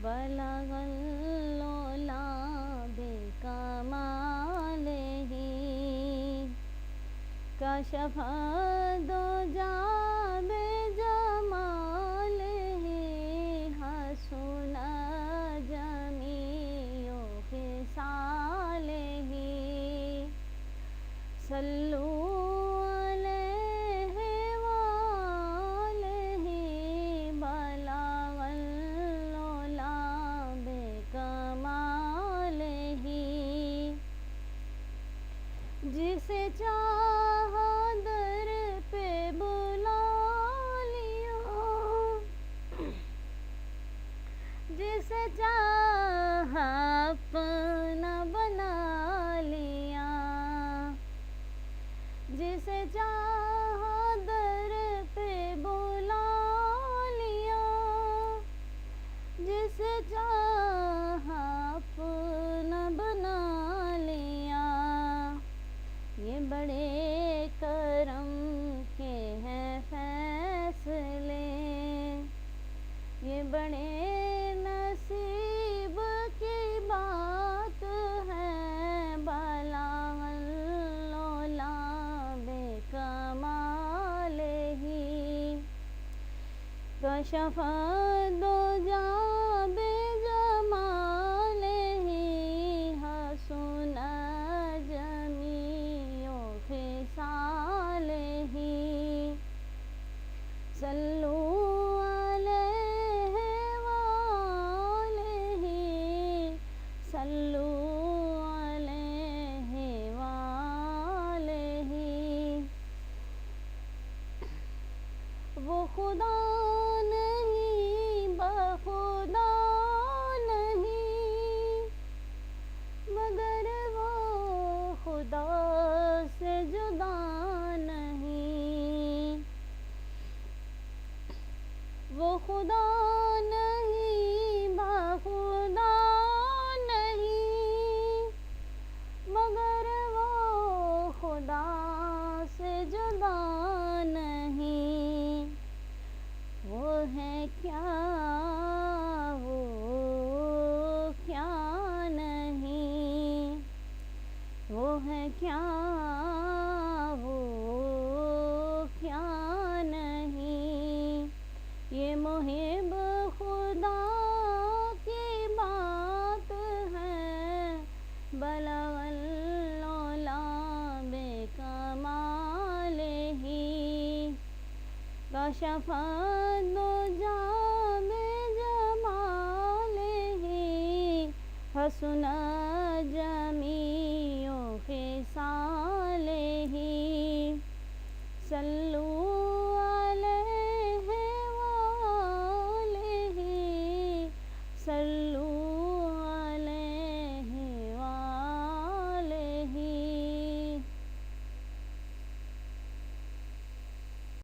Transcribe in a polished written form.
بلغ العلا بکمالہ کشف الدجی بجمالہ حسن جمیع خصالہ صلوا علیہ وآلہ بلغ العلا بکمالہ جسے چاہا در پہ بلا لیا جسے چاہا اپنا بنا لیا جسے چاہا در پہ بلا لیا جسے چاہا اپنا بنا لیا یہ بڑے کرم کے ہیں فیصلے یہ بڑے نصیب کی بات ہے بلغ العلا بکمالہ کشف الدجی بجمالہ حسن جمیع خصالہ صلوا علیہ وآلہ صلوا علیہ وآلہ وہ خدا نہیں بخدا نہیں مگر وہ خدا سے جدا نہیں وہ خدا نہیں بخدا نہیں مگر وہ خدا سے جدا نہیں وہ ہے کیا وہ کیا نہیں وہ ہے کیا وہ کیا نہیں یہ محب خدا کی بات ہے بلغ العلا بکمالہ کشف الدجی بجمالہ حسن